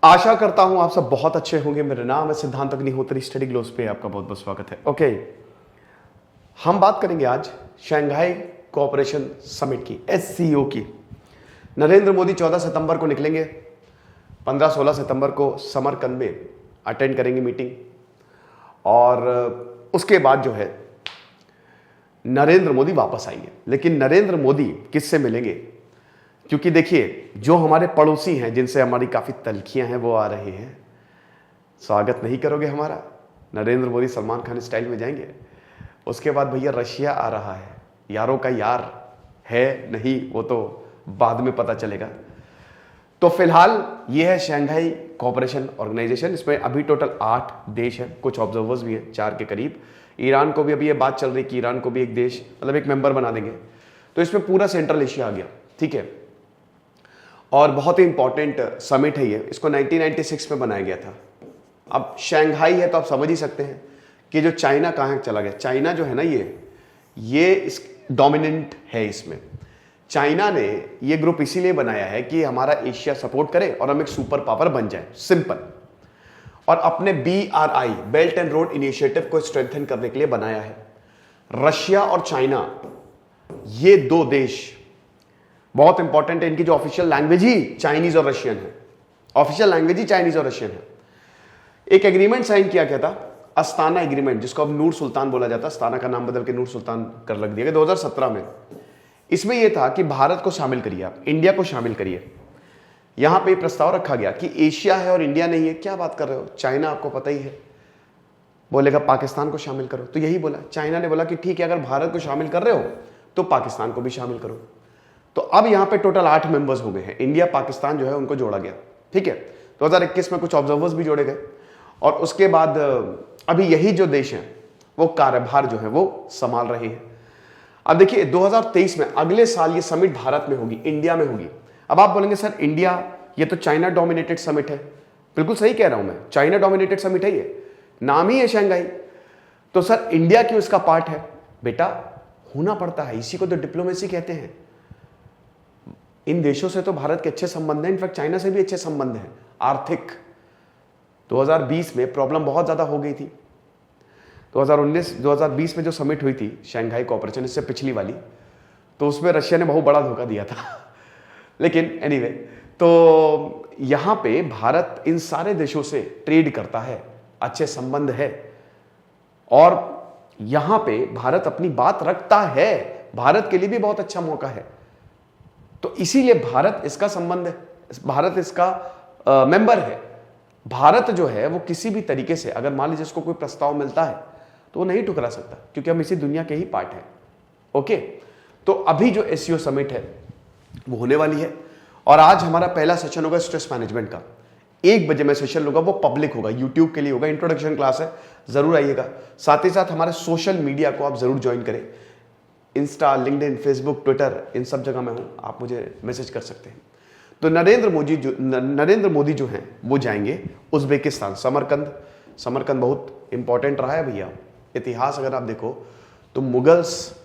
आशा करता हूं आप सब बहुत अच्छे होंगे। मेरा नाम है सिद्धांत अग्निहोत्री, स्टडी ग्लोस पे आपका बहुत बहुत स्वागत है। ओके, हम बात करेंगे आज शंघाई कोऑपरेशन समिट की, SCO की। नरेंद्र मोदी 14 सितंबर को निकलेंगे, 15-16 सितंबर को समरकंद में अटेंड करेंगे मीटिंग, और उसके बाद जो है नरेंद्र मोदी वापस आएंगे। लेकिन नरेंद्र मोदी किससे मिलेंगे? क्योंकि देखिए, जो हमारे पड़ोसी हैं जिनसे हमारी काफ़ी तलखियां हैं वो आ रही हैं। स्वागत नहीं करोगे हमारा? नरेंद्र मोदी सलमान खान स्टाइल में जाएंगे। उसके बाद भैया रशिया आ रहा है, यारों का यार है नहीं वो तो बाद में पता चलेगा। तो फिलहाल ये है शंघाई कोऑपरेशन ऑर्गेनाइजेशन। इसमें अभी टोटल 8 देश हैं, कुछ ऑब्जर्वर्स भी हैं 4 के करीब। ईरान को भी अभी ये बात चल रही कि ईरान को भी एक देश, मतलब एक मेंबर बना देंगे। तो इसमें पूरा सेंट्रल एशिया आ गया, ठीक है। और बहुत ही इंपॉर्टेंट समिट है ये। इसको 1996 में बनाया गया था। अब शंघाई है तो आप समझ ही सकते हैं कि जो चाइना कहाँ चला गया। चाइना जो है ना, ये इस डोमिनेंट है इसमें। चाइना ने ये ग्रुप इसीलिए बनाया है कि हमारा एशिया सपोर्ट करे और हम एक सुपर पावर बन जाए, सिंपल। और अपने BRI, belt and road initiative को स्ट्रेंथन करने के लिए बनाया है। रशिया और चाइना, ये 2 देश बहुत इंपॉर्टेंट है। इनकी जो ऑफिशियल लैंग्वेज ही चाइनीज और रशियन है, ऑफिशियल लैंग्वेज ही चाइनीज और रशियन है। एक एग्रीमेंट साइन किया गया था, अस्ताना एग्रीमेंट, जिसको अब नूर सुल्तान बोला जाता है। अस्ताना का नाम बदल के नूर सुल्तान कर रख दिया गया 2017 में। इसमें यह था कि भारत को शामिल करिए, आप इंडिया को शामिल करिए। यहां पे प्रस्ताव रखा गया कि एशिया है और इंडिया नहीं है। क्या बात कर रहे हो? चाइना आपको पता ही है, बोलेगा पाकिस्तान को शामिल करो। तो यही बोला, चाइना ने बोला कि ठीक है, अगर भारत को शामिल कर रहे हो तो पाकिस्तान को भी शामिल करो। तो अब यहां पे टोटल 8 मेंबर्स हो गए हैं। इंडिया, पाकिस्तान जो है उनको जोड़ा गया, ठीक है। 2021 में कुछ ऑब्जर्वर्स भी जोड़े गए। और उसके बाद अभी यही जो देश हैं वो कार्यभार जो है वो संभाल रहे हैं। अब देखिए 2023 में, अगले साल ये समिट भारत में होगी, इंडिया में होगी। अब आप बोलेंगे सर इंडिया, ये तो चाइना डोमिनेटेड समिट है। बिल्कुल सही कह रहा हूं मैं, चाइना डोमिनेटेड समिट है, ये नाम ही है शंघाई। तो सर इंडिया क्यों इसका पार्ट है? बेटा होना पड़ता है, इसी को तो डिप्लोमेसी कहते हैं। इन देशों से तो भारत के अच्छे संबंध हैं, इनफैक्ट चाइना से भी अच्छे संबंध हैं आर्थिक। 2020 में प्रॉब्लम बहुत ज्यादा हो गई थी। 2020 में जो समिट हुई थी शंघाई कोऑपरेशन, इससे पिछली वाली, तो उसमें रशिया ने बहुत बड़ा धोखा दिया था। लेकिन एनीवे, तो यहां पे भारत इन सारे देशों से ट्रेड करता है, अच्छे संबंध है, और यहां पे भारत अपनी बात रखता है। भारत के लिए भी बहुत अच्छा मौका है। तो इसीलिए भारत इसका संबंध है, भारत इसका मेंबर है। भारत जो है वो किसी भी तरीके से, अगर मान लीजिए इसको कोई प्रस्ताव मिलता है तो वो नहीं ठुकरा सकता, क्योंकि हम इसी दुनिया के ही पार्ट हैं। ओके, तो अभी जो SCO समिट है वो होने वाली है। और आज हमारा पहला सेशन होगा स्ट्रेस मैनेजमेंट का। 1 बजे में सेशन होगा, वो पब्लिक होगा, यूट्यूब के लिए होगा, इंट्रोडक्शन क्लास है, जरूर आइएगा। साथ ही साथ हमारे सोशल मीडिया को आप जरूर ज्वाइन करें। इंस्टा, लिंक्डइन, फेसबुक, ट्विटर, इन सब जगह मैं हूं, आप मुझे मैसेज कर सकते हैं। तो नरेंद्र मोदी जो हैं वो जाएंगे उज्बेकिस्तान, समरकंद। समरकंद बहुत इंपॉर्टेंट रहा है भैया। इतिहास अगर आप देखो तो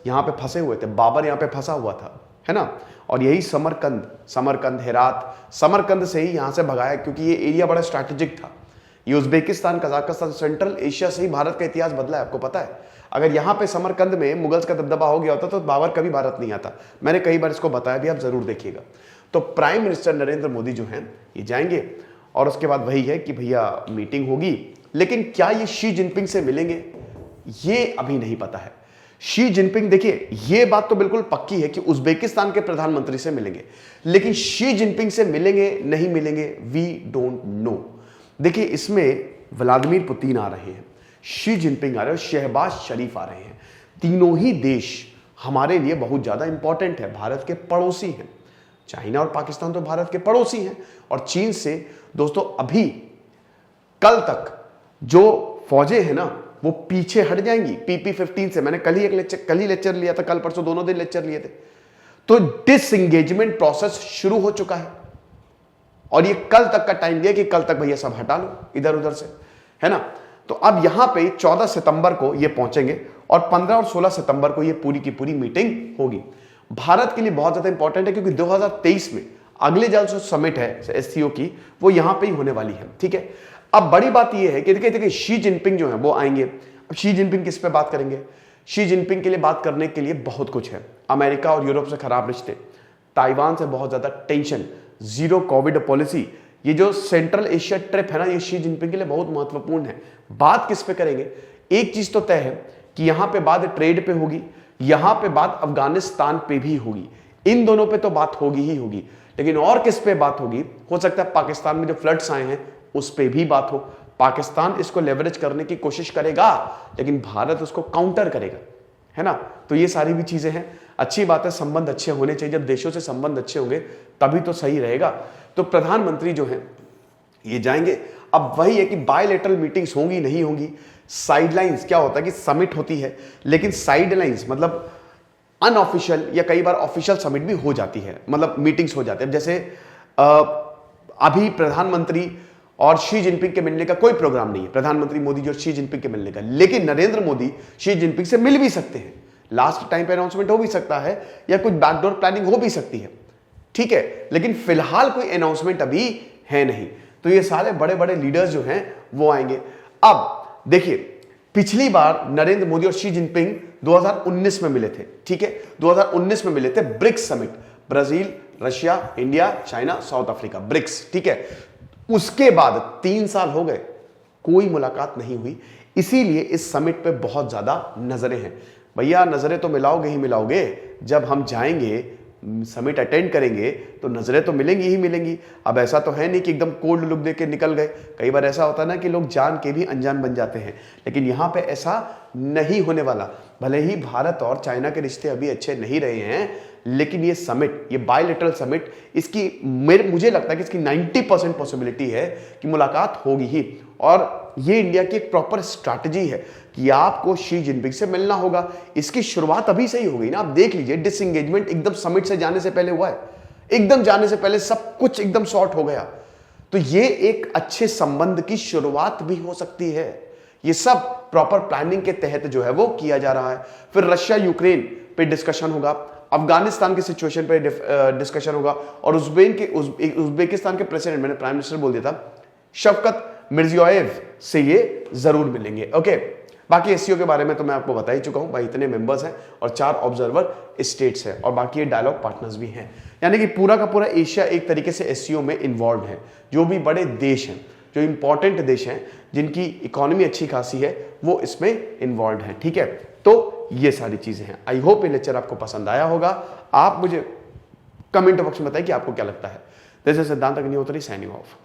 यहां पे फंसे हुए थे, बाबर यहां पे फंसा हुआ था, है ना। और यही समरकंद, हेरात, समरकंद से ही यहां से भगाया, क्योंकि ये एरिया बड़ा स्ट्रैटेजिक था। ये उज्बेकिस्तान, कजाकिस्तान, सेंट्रल एशिया से ही भारत का इतिहास बदला है, आपको पता है। अगर यहां पे समरकंद में मुगल्स का दबदबा हो गया होता तो बाबर कभी भारत नहीं आता। मैंने कई बार इसको बताया भी, आप जरूर देखिएगा। तो प्राइम मिनिस्टर नरेंद्र मोदी जो हैं ये जाएंगे, और उसके बाद वही है कि भैया मीटिंग होगी। लेकिन क्या ये शी जिनपिंग से मिलेंगे, ये अभी नहीं पता है। शी जिनपिंग, देखिए ये बात तो बिल्कुल पक्की है कि उज्बेकिस्तान के प्रधानमंत्री से मिलेंगे, लेकिन शी जिनपिंग से मिलेंगे नहीं मिलेंगे, वी डोंट नो। देखिए इसमें व्लादिमीर पुतिन आ रहे हैं, शी जिनपिंग आ रहे हैं, शहबाज शरीफ आ रहे हैं। तीनों ही देश हमारे लिए बहुत ज्यादा इंपॉर्टेंट है, भारत के पड़ोसी हैं। चाइना और पाकिस्तान तो भारत के पड़ोसी हैं। और चीन से दोस्तों अभी कल तक जो फौजें हैं ना वो पीछे हट जाएंगी PP-15 से। मैंने कल ही लेक्चर लिया था, कल परसों दोनों दिन लेक्चर लिए थे। तो डिसएंगेजमेंट प्रोसेस शुरू हो चुका है, और ये कल तक का टाइम दिया कि कल तक भैया सब हटा लो इधर उधर से, है ना। तो अब यहां पे 14 सितंबर को ये पहुंचेंगे, और 15 और 16 सितंबर को ये पूरी की पूरी मीटिंग होगी। भारत के लिए बहुत ज्यादा इंपॉर्टेंट है, क्योंकि 2023 में अगले जो समिट है एससीओ की, वो यहां पे ही होने वाली है। ठीक है, अब बड़ी बात ये है कि देखिए शी जिनपिंग जो है वो आएंगे। अब शी जिनपिंग किस पे बात करेंगे? शी जिनपिंग के लिए बात करने के लिए बहुत कुछ है। अमेरिका और यूरोप से खराब रिश्ते, ताइवान से बहुत ज्यादा टेंशन, जीरो कोविड पॉलिसी, ये जो सेंट्रल एशिया ट्रिप है ना, ये शी जिनपिंग के लिए बहुत महत्वपूर्ण है। बात किस पे करेंगे? एक चीज तो तय है कि यहां पे बात ट्रेड पे होगी, यहां पे बात अफगानिस्तान पे भी होगी, इन दोनों पे तो बात होगी ही होगी। लेकिन और किस पे बात होगी? हो सकता है पाकिस्तान में जो फ्लड्स आए हैं उस पे भी बात हो। पाकिस्तान इसको लेवरेज करने की कोशिश करेगा, लेकिन भारत उसको काउंटर करेगा, है ना। तो ये सारी भी चीजें हैं। अच्छी बात है, संबंध अच्छे होने चाहिए। जब देशों से संबंध अच्छे होंगे तभी तो सही रहेगा। तो प्रधानमंत्री जो है ये जाएंगे। अब वही है कि बायलैटरल मीटिंग्स होंगी नहीं होंगी। साइडलाइंस क्या होता है कि समिट होती है, लेकिन साइडलाइंस मतलब अनऑफिशियल या कई बार ऑफिशियल समिट भी हो जाती है, मतलब मीटिंग्स हो जाते हैं। जैसे अभी प्रधानमंत्री और शी जिनपिंग के मिलने का कोई प्रोग्राम नहीं है, प्रधानमंत्री मोदी जी और शी जिनपिंग के मिलने का, लेकिन नरेंद्र मोदी शी जिनपिंग से मिल भी सकते हैं। लास्ट टाइम पे अनाउंसमेंट हो भी सकता है या कुछ बैकडोर प्लानिंग हो भी सकती है। ठीक है, लेकिन फिलहाल कोई अनाउंसमेंट अभी है नहीं। तो ये सारे बड़े बड़े लीडर्स जो हैं वो आएंगे। अब देखिए, पिछली बार नरेंद्र मोदी और शी जिनपिंग 2019 में मिले थे। ठीक है, 2019 में मिले थे BRICS summit, Brazil, Russia, India, China, South Africa, BRICS. ठीक है, उसके बाद 3 साल हो गए, कोई मुलाकात नहीं हुई। इसीलिए इस समिट पे बहुत ज्यादा नजरें हैं। भैया नजरें तो मिलाओगे ही मिलाओगे, जब हम जाएंगे समिट अटेंड करेंगे तो नजरें तो मिलेंगी ही मिलेंगी। अब ऐसा तो है नहीं कि एकदम कोल्ड लुक दे के निकल गए। कई बार ऐसा होता है ना कि लोग जान के भी अनजान बन जाते हैं, लेकिन यहां पे ऐसा नहीं होने वाला। भले ही भारत और चाइना के रिश्ते अभी अच्छे नहीं रहे हैं, लेकिन ये समिट, ये बायलैटरल समिट, इसकी मुझे लगता है कि इसकी 90% पॉसिबिलिटी है कि मुलाकात होगी ही। और ये इंडिया की एक प्रॉपर स्ट्रैटेजी है कि आपको शी जिनपिंग से मिलना होगा। इसकी शुरुआत अभी से ही हो गई ना। आप देख लीजिए, डिसएंगेजमेंट एकदम समिट से जाने से पहले हुआ है, एकदम जाने से पहले सब कुछ एकदम सॉर्ट हो गया। तो ये एक अच्छे संबंध की शुरुआत भी हो सकती है। ये सब प्रॉपर प्लानिंग के तहत जो है वो किया जा रहा है। फिर रशिया यूक्रेन पे डिस्कशन होगा, अफगानिस्तान की सिचुएशन पे डिस्कशन होगा, और उज्बेकिस्तान के प्रेसिडेंट, मैंने प्राइम मिनिस्टर बोल दिया था, शफकत मिर्जियोयेव से ये जरूर मिलेंगे। ओके, बाकी एससीओ के बारे में तो मैं आपको बता ही चुका हूं भाई। इतने मेंबर्स हैं और 4 ऑब्जर्वर स्टेट्स हैं, और बाकी ये डायलॉग पार्टनर्स भी हैं। यानी कि पूरा का पूरा एशिया एक तरीके से एससीओ में इन्वॉल्व है। जो भी बड़े देश हैं, जो इंपॉर्टेंट देश हैं, जिनकी इकोनॉमी अच्छी खासी है, वो इसमें इन्वॉल्व हैं। ठीक है, तो ये सारी चीजें हैं। आई होप ये लेक्चर आपको पसंद आया होगा। आप मुझे कमेंट बॉक्स में बताइए कि आपको क्या लगता है। दिस इज सिद्धांत अग्निहोत्री साइनिंग ऑफ।